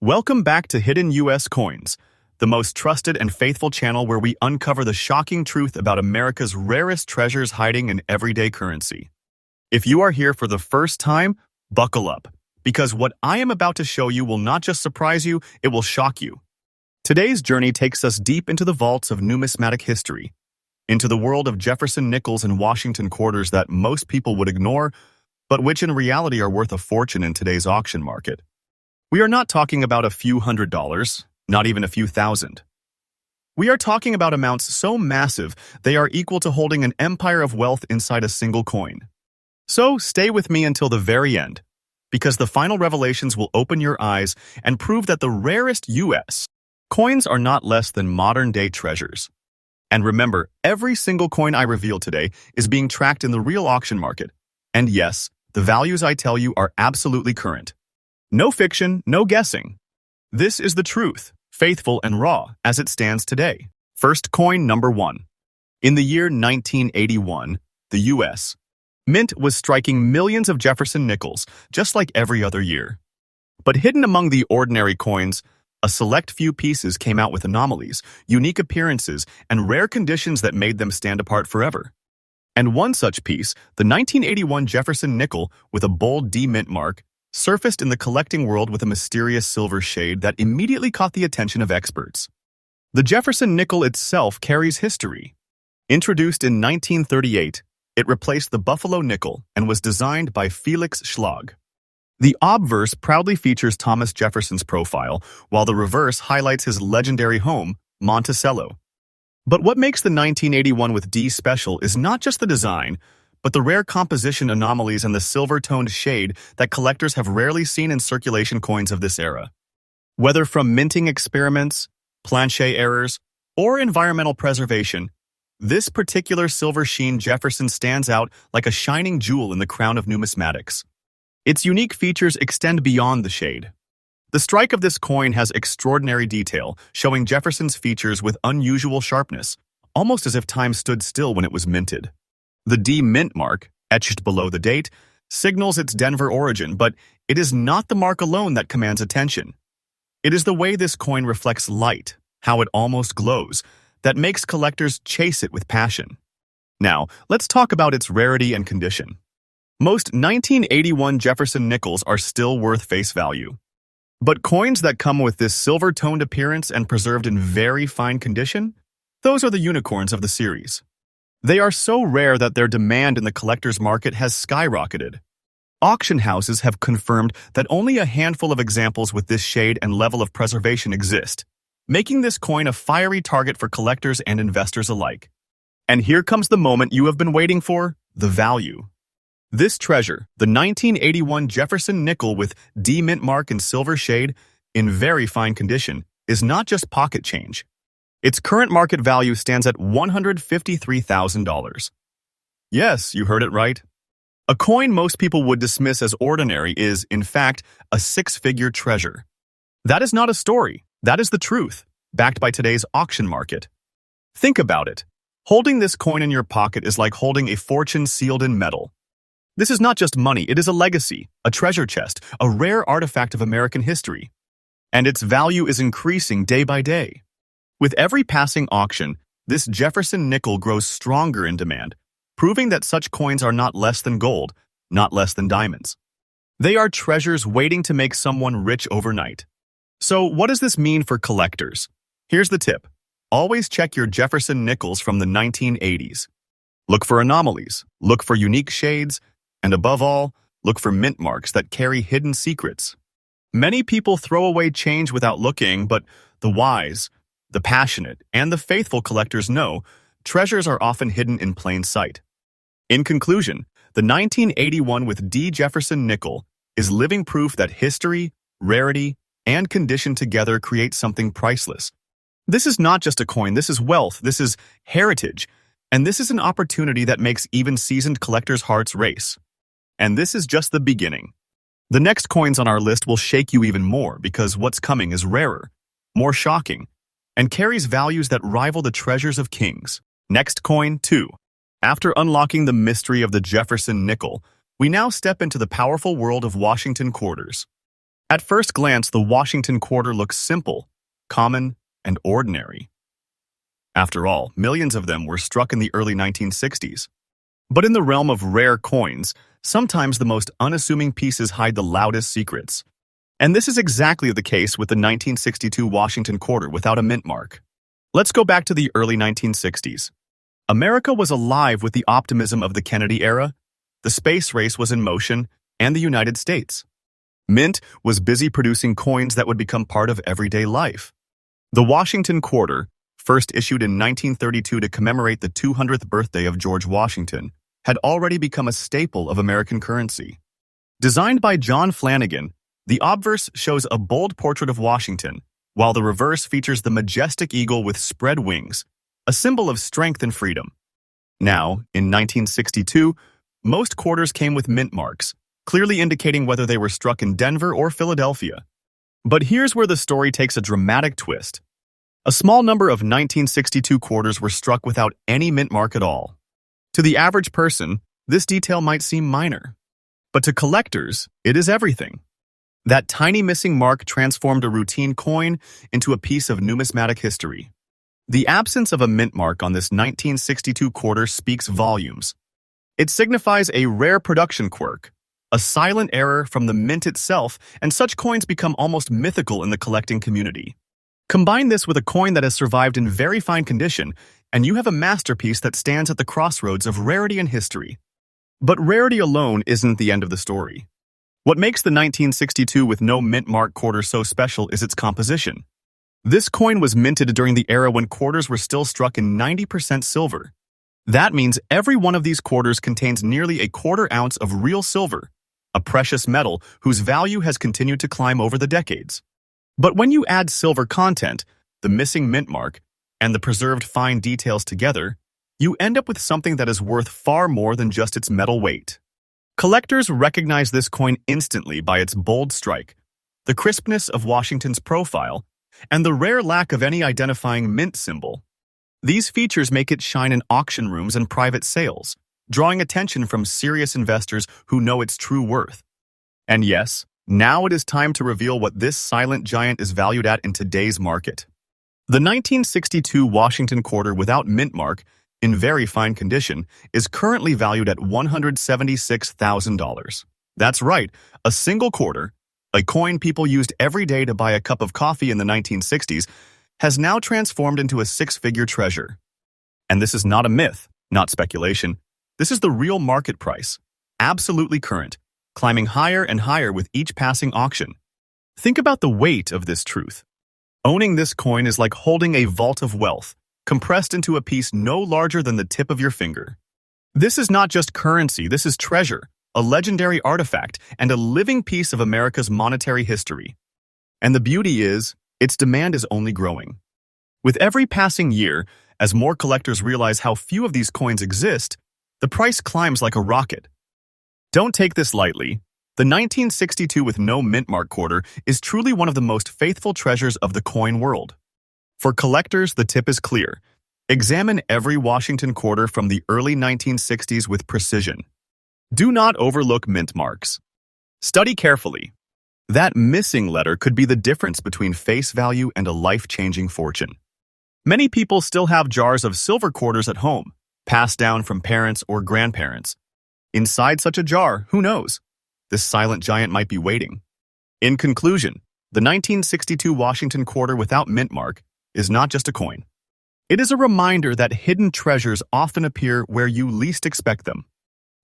Welcome back to Hidden U.S. Coins, the most trusted and faithful channel where we uncover the shocking truth about America's rarest treasures hiding in everyday currency. If you are here for the first time, buckle up, because what I am about to show you will not just surprise you, it will shock you. Today's journey takes us deep into the vaults of numismatic history, into the world of Jefferson nickels and Washington quarters that most people would ignore, but which in reality are worth a fortune in today's auction market. We are not talking about a few $100s, not even a few thousand. We are talking about amounts so massive they are equal to holding an empire of wealth inside a single coin. So stay with me until the very end, because the final revelations will open your eyes and prove that the rarest U.S. coins are not less than modern-day treasures. And remember, every single coin I reveal today is being tracked in the real auction market. And yes, the values I tell you are absolutely current. No fiction, no guessing. This is the truth, faithful and raw, as it stands today. First coin number 1. In the year 1981, the U.S. Mint was striking millions of Jefferson nickels, just like every other year. But hidden among the ordinary coins, a select few pieces came out with anomalies, unique appearances, and rare conditions that made them stand apart forever. And one such piece, the 1981 Jefferson nickel with a bold D mint mark, surfaced in the collecting world with a mysterious silver shade that immediately caught the attention of experts. The Jefferson nickel itself carries history. Introduced in 1938, it replaced the Buffalo nickel and was designed by Felix Schlag. The obverse proudly features Thomas Jefferson's profile, while the reverse highlights his legendary home, Monticello. But what makes the 1981 with D special is not just the design, but the rare composition anomalies and the silver-toned shade that collectors have rarely seen in circulation coins of this era. Whether from minting experiments, planchet errors, or environmental preservation, this particular silver sheen Jefferson stands out like a shining jewel in the crown of numismatics. Its unique features extend beyond the shade. The strike of this coin has extraordinary detail, showing Jefferson's features with unusual sharpness, almost as if time stood still when it was minted. The D mint mark, etched below the date, signals its Denver origin, but it is not the mark alone that commands attention. It is the way this coin reflects light, how it almost glows, that makes collectors chase it with passion. Now, let's talk about its rarity and condition. Most 1981 Jefferson nickels are still worth face value. But coins that come with this silver-toned appearance and preserved in very fine condition, those are the unicorns of the series. They are so rare that their demand in the collector's market has skyrocketed. Auction houses have confirmed that only a handful of examples with this shade and level of preservation exist, making this coin a fiery target for collectors and investors alike. And here comes the moment you have been waiting for, the value. This treasure, the 1981 Jefferson nickel with D mint mark and silver shade, in very fine condition, is not just pocket change. Its current market value stands at $153,000. Yes, you heard it right. A coin most people would dismiss as ordinary is, in fact, a six-figure treasure. That is not a story. That is the truth, backed by today's auction market. Think about it. Holding this coin in your pocket is like holding a fortune sealed in metal. This is not just money, it is a legacy, a treasure chest, a rare artifact of American history. And its value is increasing day by day. With every passing auction, this Jefferson nickel grows stronger in demand, proving that such coins are not less than gold, not less than diamonds. They are treasures waiting to make someone rich overnight. So what does this mean for collectors? Here's the tip. Always check your Jefferson nickels from the 1980s. Look for anomalies, look for unique shades, and above all, look for mint marks that carry hidden secrets. Many people throw away change without looking, but the wise, the passionate, and the faithful collectors know treasures are often hidden in plain sight. In conclusion, the 1981 with D. Jefferson nickel is living proof that history, rarity, and condition together create something priceless. This is not just a coin, this is wealth, this is heritage, and this is an opportunity that makes even seasoned collectors' hearts race. And this is just the beginning. The next coins on our list will shake you even more because what's coming is rarer, more shocking, and carries values that rival the treasures of kings. Next coin, 2. After unlocking the mystery of the Jefferson nickel, we now step into the powerful world of Washington quarters. At first glance, the Washington quarter looks simple, common, and ordinary. After all, millions of them were struck in the early 1960s. But in the realm of rare coins, sometimes the most unassuming pieces hide the loudest secrets. And this is exactly the case with the 1962 Washington quarter without a mint mark. Let's go back to the early 1960s. America was alive with the optimism of the Kennedy era, the space race was in motion, and the United States. Mint was busy producing coins that would become part of everyday life. The Washington quarter, first issued in 1932 to commemorate the 200th birthday of George Washington, had already become a staple of American currency. Designed by John Flanagan, the obverse shows a bold portrait of Washington, while the reverse features the majestic eagle with spread wings, a symbol of strength and freedom. Now, in 1962, most quarters came with mint marks, clearly indicating whether they were struck in Denver or Philadelphia. But here's where the story takes a dramatic twist. A small number of 1962 quarters were struck without any mint mark at all. To the average person, this detail might seem minor. But to collectors, it is everything. That tiny missing mark transformed a routine coin into a piece of numismatic history. The absence of a mint mark on this 1962 quarter speaks volumes. It signifies a rare production quirk, a silent error from the mint itself, and such coins become almost mythical in the collecting community. Combine this with a coin that has survived in very fine condition, and you have a masterpiece that stands at the crossroads of rarity and history. But rarity alone isn't the end of the story. What makes the 1962 with no mint mark quarter so special is its composition. This coin was minted during the era when quarters were still struck in 90% silver. That means every one of these quarters contains nearly a quarter ounce of real silver, a precious metal whose value has continued to climb over the decades. But when you add silver content, the missing mint mark, and the preserved fine details together, you end up with something that is worth far more than just its metal weight. Collectors recognize this coin instantly by its bold strike, the crispness of Washington's profile, and the rare lack of any identifying mint symbol. These features make it shine in auction rooms and private sales, drawing attention from serious investors who know its true worth. And yes, now it is time to reveal what this silent giant is valued at in today's market. The 1962 Washington quarter without mint mark, in very fine condition, is currently valued at $176,000. That's right, a single quarter, a coin people used every day to buy a cup of coffee in the 1960s, has now transformed into a six-figure treasure. And this is not a myth, not speculation. This is the real market price, absolutely current, climbing higher and higher with each passing auction. Think about the weight of this truth. Owning this coin is like holding a vault of wealth, compressed into a piece no larger than the tip of your finger. This is not just currency, this is treasure, a legendary artifact, and a living piece of America's monetary history. And the beauty is, its demand is only growing. With every passing year, as more collectors realize how few of these coins exist, the price climbs like a rocket. Don't take this lightly. The 1962 with no mint mark quarter is truly one of the most faithful treasures of the coin world. For collectors, the tip is clear. Examine every Washington quarter from the early 1960s with precision. Do not overlook mint marks. Study carefully. That missing letter could be the difference between face value and a life-changing fortune. Many people still have jars of silver quarters at home, passed down from parents or grandparents. Inside such a jar, who knows? This silent giant might be waiting. In conclusion, the 1962 Washington quarter without mint mark is not just a coin. It is a reminder that hidden treasures often appear where you least expect them.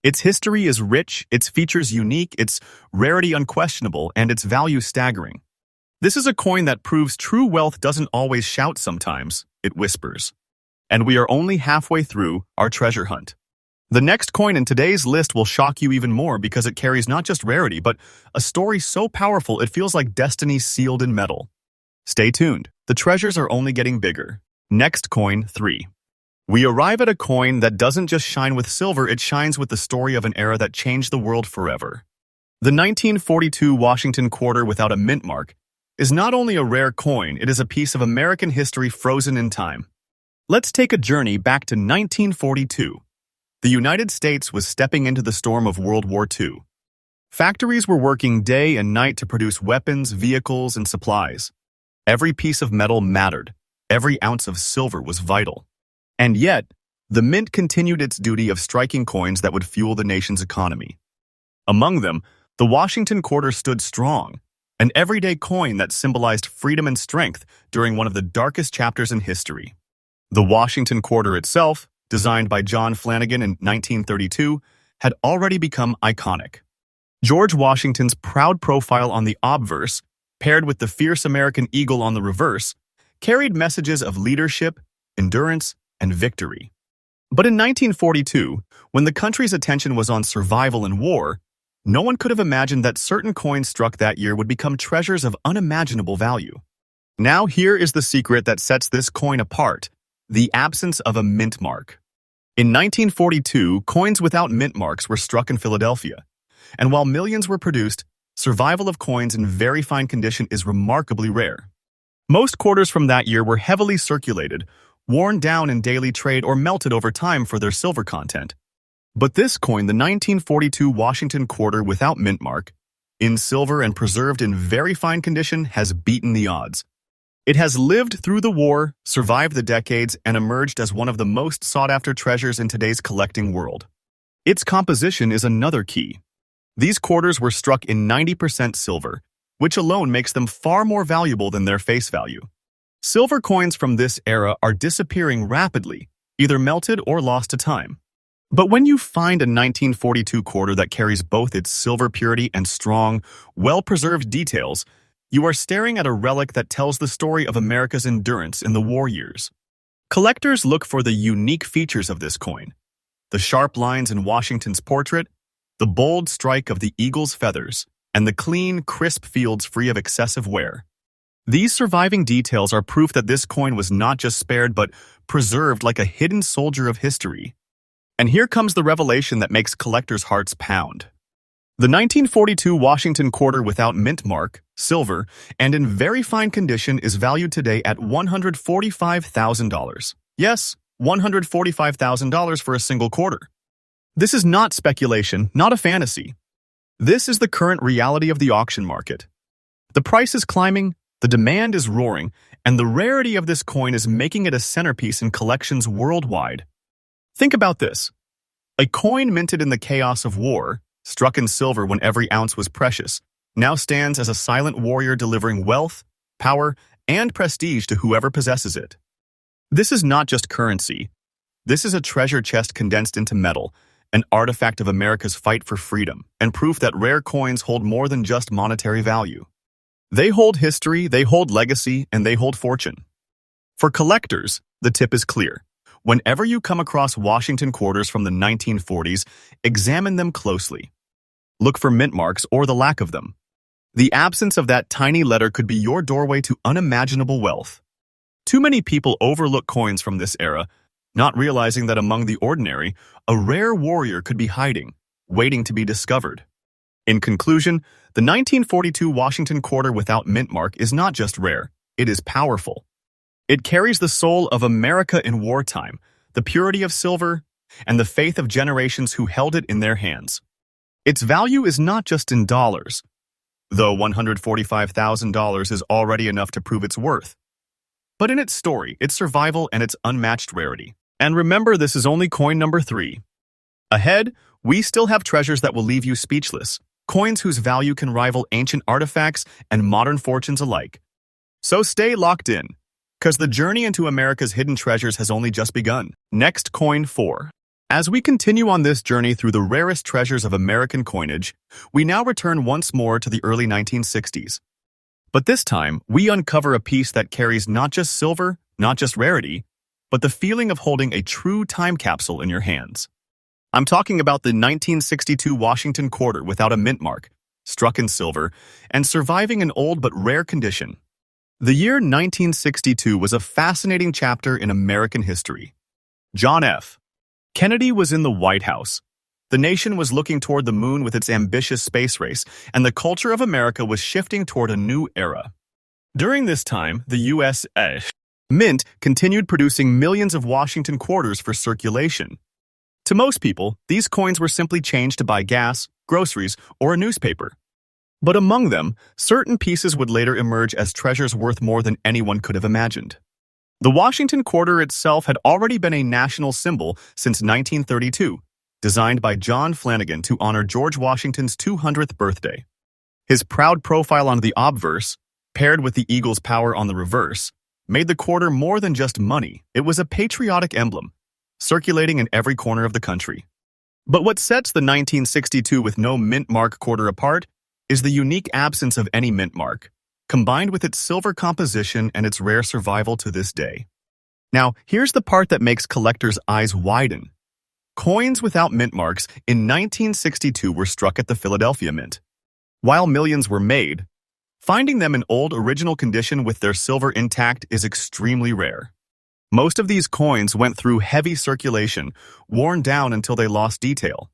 Its history is rich, its features unique, its rarity unquestionable, and its value staggering. This is a coin that proves true wealth doesn't always shout sometimes, it whispers. And we are only halfway through our treasure hunt. The next coin in today's list will shock you even more because it carries not just rarity, but a story so powerful it feels like destiny sealed in metal. Stay tuned. The treasures are only getting bigger. Next coin 3. We arrive at a coin that doesn't just shine with silver, it shines with the story of an era that changed the world forever. The 1942 Washington quarter without a mint mark is not only a rare coin, it is a piece of American history frozen in time. Let's take a journey back to 1942. The United States was stepping into the storm of World War II. Factories were working day and night to produce weapons, vehicles, and supplies. Every piece of metal mattered. Every ounce of silver was vital. And yet, the mint continued its duty of striking coins that would fuel the nation's economy. Among them, the Washington quarter stood strong, an everyday coin that symbolized freedom and strength during one of the darkest chapters in history. The Washington quarter itself, designed by John Flanagan in 1932, had already become iconic. George Washington's proud profile on the obverse, paired with the fierce American eagle on the reverse, carried messages of leadership, endurance, and victory. But in 1942, when the country's attention was on survival and war, no one could have imagined that certain coins struck that year would become treasures of unimaginable value. Now here is the secret that sets this coin apart: the absence of a mint mark. In 1942, coins without mint marks were struck in Philadelphia, and while millions were produced, survival of coins in very fine condition is remarkably rare. Most quarters from that year were heavily circulated, worn down in daily trade, or melted over time for their silver content. But this coin, the 1942 Washington quarter without mint mark, in silver and preserved in very fine condition, has beaten the odds. It has lived through the war, survived the decades, and emerged as one of the most sought-after treasures in today's collecting world. Its composition is another key. These quarters were struck in 90% silver, which alone makes them far more valuable than their face value. Silver coins from this era are disappearing rapidly, either melted or lost to time. But when you find a 1942 quarter that carries both its silver purity and strong, well-preserved details, you are staring at a relic that tells the story of America's endurance in the war years. Collectors look for the unique features of this coin: the sharp lines in Washington's portrait, the bold strike of the eagle's feathers, and the clean, crisp fields free of excessive wear. These surviving details are proof that this coin was not just spared but preserved like a hidden soldier of history. And here comes the revelation that makes collectors' hearts pound. The 1942 Washington quarter without mint mark, silver, and in very fine condition is valued today at $145,000. Yes, $145,000 for a single quarter. This is not speculation, not a fantasy. This is the current reality of the auction market. The price is climbing, the demand is roaring, and the rarity of this coin is making it a centerpiece in collections worldwide. Think about this. A coin minted in the chaos of war, struck in silver when every ounce was precious, now stands as a silent warrior delivering wealth, power, and prestige to whoever possesses it. This is not just currency. This is a treasure chest condensed into metal, an artifact of America's fight for freedom, and proof that rare coins hold more than just monetary value. They hold history, they hold legacy, and they hold fortune. For collectors, the tip is clear. Whenever you come across Washington quarters from the 1940s, examine them closely. Look for mint marks or the lack of them. The absence of that tiny letter could be your doorway to unimaginable wealth. Too many people overlook coins from this era, not realizing that among the ordinary, a rare warrior could be hiding, waiting to be discovered. In conclusion, the 1942 Washington quarter without mint mark is not just rare, it is powerful. It carries the soul of America in wartime, the purity of silver, and the faith of generations who held it in their hands. Its value is not just in dollars, though $145,000 is already enough to prove its worth, but in its story, its survival, and its unmatched rarity. And remember, this is only coin number 3. Ahead, we still have treasures that will leave you speechless, coins whose value can rival ancient artifacts and modern fortunes alike. So stay locked in, because the journey into America's hidden treasures has only just begun. Next, coin 4. As we continue on this journey through the rarest treasures of American coinage, we now return once more to the early 1960s. But this time, we uncover a piece that carries not just silver, not just rarity, but the feeling of holding a true time capsule in your hands. I'm talking about the 1962 Washington quarter without a mint mark, struck in silver, and surviving in old but rare condition. The year 1962 was a fascinating chapter in American history. John F. Kennedy was in the White House. The nation was looking toward the moon with its ambitious space race, and the culture of America was shifting toward a new era. During this time, the U.S. Mint continued producing millions of Washington quarters for circulation. To most people, these coins were simply changed to buy gas, groceries, or a newspaper. But among them, certain pieces would later emerge as treasures worth more than anyone could have imagined. The Washington quarter itself had already been a national symbol since 1932, designed by John Flanagan to honor George Washington's 200th birthday. His proud profile on the obverse, paired with the eagle's power on the reverse, made the quarter more than just money. It was a patriotic emblem, circulating in every corner of the country. But what sets the 1962 with no mint mark quarter apart is the unique absence of any mint mark, combined with its silver composition and its rare survival to this day. Now, here's the part that makes collectors' eyes widen. Coins without mint marks in 1962 were struck at the Philadelphia Mint. While millions were made, finding them in old original condition with their silver intact is extremely rare. Most of these coins went through heavy circulation, worn down until they lost detail.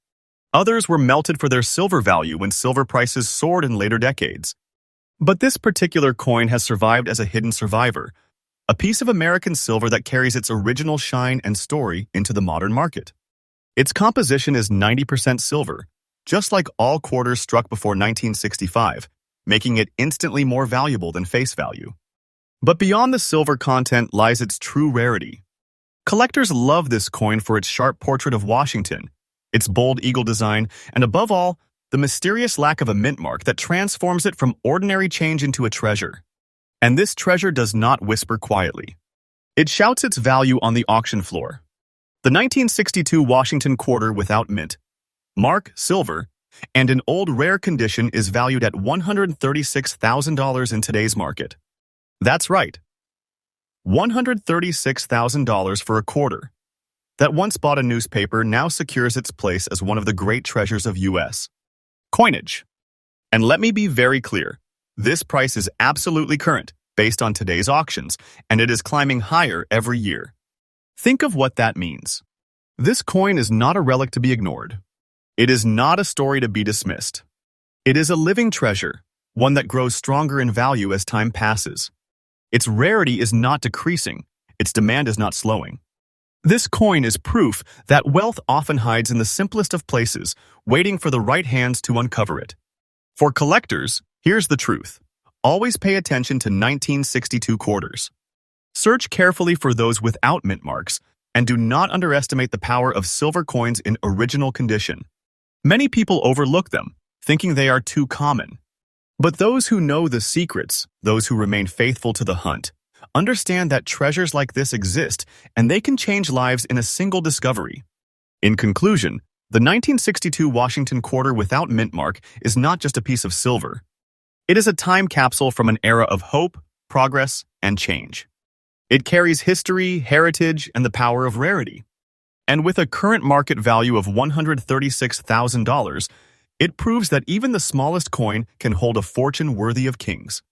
Others were melted for their silver value when silver prices soared in later decades. But this particular coin has survived as a hidden survivor, a piece of American silver that carries its original shine and story into the modern market. Its composition is 90% silver, just like all quarters struck before 1965, making it instantly more valuable than face value. But beyond the silver content lies its true rarity. Collectors love this coin for its sharp portrait of Washington, its bold eagle design, and above all, the mysterious lack of a mint mark that transforms it from ordinary change into a treasure. And this treasure does not whisper quietly. It shouts its value on the auction floor. The 1962 Washington quarter without mint, mark, silver, and in old rare condition is valued at $136,000 in today's market. That's right, $136,000 for a quarter that once bought a newspaper now secures its place as one of the great treasures of U.S. coinage. And let me be very clear, this price is absolutely current, based on today's auctions, and it is climbing higher every year. Think of what that means. This coin is not a relic to be ignored. It is not a story to be dismissed. It is a living treasure, one that grows stronger in value as time passes. Its rarity is not decreasing, its demand is not slowing. This coin is proof that wealth often hides in the simplest of places, waiting for the right hands to uncover it. For collectors, here's the truth. Always pay attention to 1962 quarters. Search carefully for those without mint marks, and do not underestimate the power of silver coins in original condition. Many people overlook them, thinking they are too common. But those who know the secrets, those who remain faithful to the hunt, understand that treasures like this exist and they can change lives in a single discovery. In conclusion, the 1962 Washington quarter without mint mark is not just a piece of silver. It is a time capsule from an era of hope, progress, and change. It carries history, heritage, and the power of rarity. And with a current market value of $136,000, it proves that even the smallest coin can hold a fortune worthy of kings.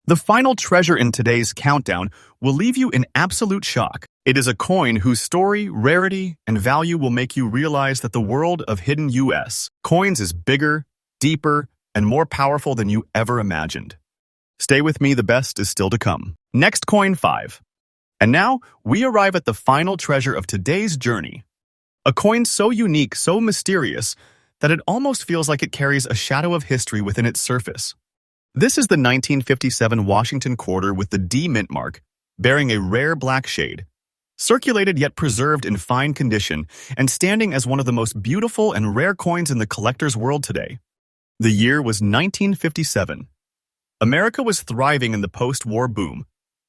The final treasure in today's countdown will leave you in absolute shock. It is a coin whose story, rarity, and value will make you realize that the world of hidden U.S. coins is bigger, deeper, and more powerful than you ever imagined. Stay with me, the best is still to come. Next coin 5. And now, we arrive at the final treasure of today's journey. A coin so unique, so mysterious, that it almost feels like it carries a shadow of history within its surface. This is the 1957 Washington quarter with the D mint mark, bearing a rare black shade, circulated yet preserved in fine condition, and standing as one of the most beautiful and rare coins in the collector's world today. The year was 1957. America was thriving in the post-war boom.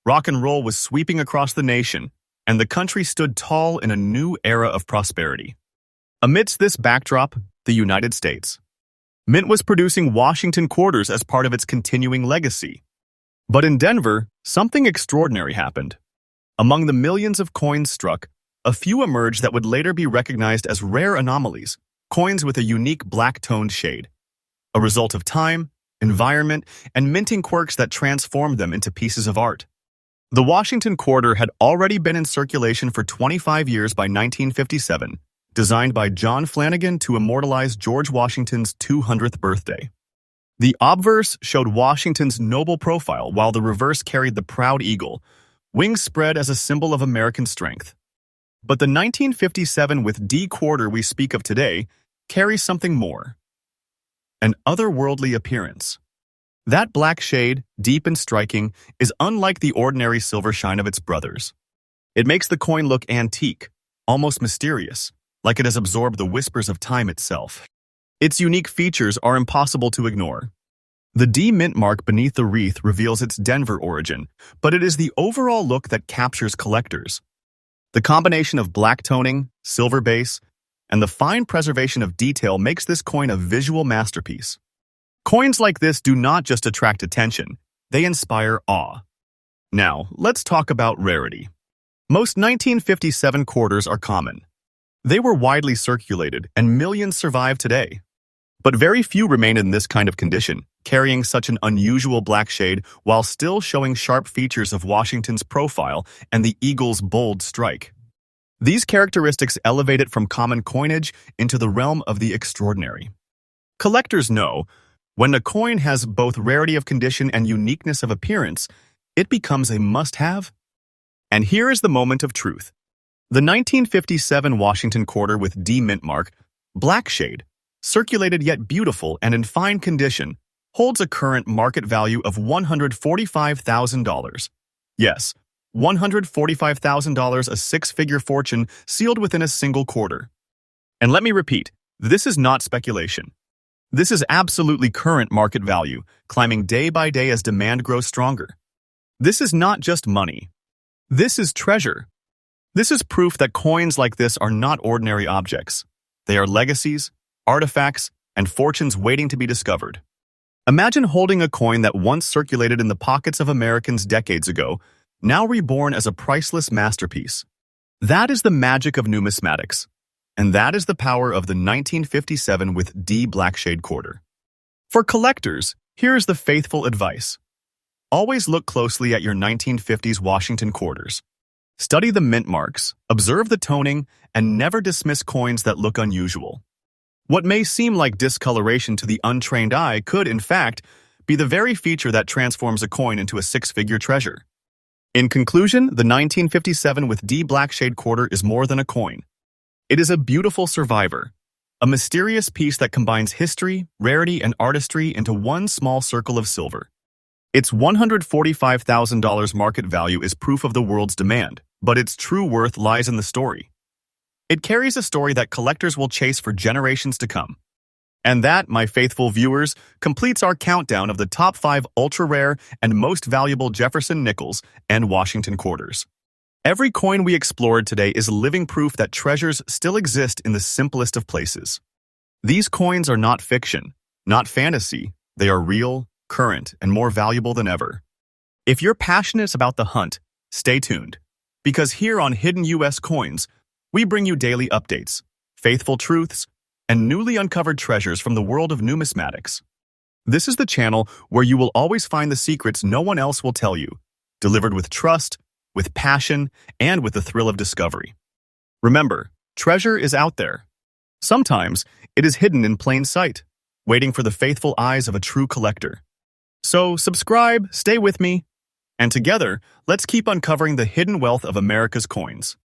Rock and roll was sweeping across the nation, and the country stood tall in a new era of prosperity. Amidst this backdrop, the United States. Mint was producing Washington quarters as part of its continuing legacy. But in Denver, something extraordinary happened. Among the millions of coins struck, a few emerged that would later be recognized as rare anomalies, coins with a unique black-toned shade, a result of time, environment, and minting quirks that transformed them into pieces of art. The Washington quarter had already been in circulation for 25 years by 1957, designed by John Flanagan to immortalize George Washington's 200th birthday. The obverse showed Washington's noble profile, while the reverse carried the proud eagle, wings spread as a symbol of American strength. But the 1957 with D quarter we speak of today carries something more: an otherworldly appearance. That black shade, deep and striking, is unlike the ordinary silver shine of its brothers. It makes the coin look antique, almost mysterious, like it has absorbed the whispers of time itself. Its unique features are impossible to ignore. The D mint mark beneath the wreath reveals its Denver origin, but it is the overall look that captures collectors. The combination of black toning, silver base, and the fine preservation of detail makes this coin a visual masterpiece. Coins like this do not just attract attention, they inspire awe. Now, let's talk about rarity. Most 1957 quarters are common. They were widely circulated, and millions survive today. But very few remain in this kind of condition, carrying such an unusual black shade while still showing sharp features of Washington's profile and the eagle's bold strike. These characteristics elevate it from common coinage into the realm of the extraordinary. Collectors know, when a coin has both rarity of condition and uniqueness of appearance, it becomes a must-have. And here is the moment of truth. The 1957 Washington quarter with D mint mark, black shade, circulated yet beautiful and in fine condition, holds a current market value of $145,000. Yes, $145,000, a six-figure fortune sealed within a single quarter. And let me repeat, this is not speculation. This is absolutely current market value, climbing day by day as demand grows stronger. This is not just money. This is treasure. This is proof that coins like this are not ordinary objects. They are legacies, artifacts, and fortunes waiting to be discovered. Imagine holding a coin that once circulated in the pockets of Americans decades ago, now reborn as a priceless masterpiece. That is the magic of numismatics. And that is the power of the 1957 with D blackshade quarter. For collectors, here is the faithful advice. Always look closely at your 1950s Washington quarters. Study the mint marks, observe the toning, and never dismiss coins that look unusual. What may seem like discoloration to the untrained eye could, in fact, be the very feature that transforms a coin into a six-figure treasure. In conclusion, the 1957 with D blackshade quarter is more than a coin. It is a beautiful survivor, a mysterious piece that combines history, rarity, and artistry into one small circle of silver. Its $145,000 market value is proof of the world's demand, but its true worth lies in the story. It carries a story that collectors will chase for generations to come. And that, my faithful viewers, completes our countdown of the top 5 ultra-rare and most valuable Jefferson nickels and Washington quarters. Every coin we explored today is living proof that treasures still exist in the simplest of places. These coins are not fiction, not fantasy. They are real, current, and more valuable than ever. If you're passionate about the hunt, stay tuned. Because here on Hidden U.S. Coins, we bring you daily updates, faithful truths, and newly uncovered treasures from the world of numismatics. This is the channel where you will always find the secrets no one else will tell you, delivered with trust, with passion, and with the thrill of discovery. Remember, treasure is out there. Sometimes it is hidden in plain sight, waiting for the faithful eyes of a true collector. So subscribe, stay with me, and together, let's keep uncovering the hidden wealth of America's coins.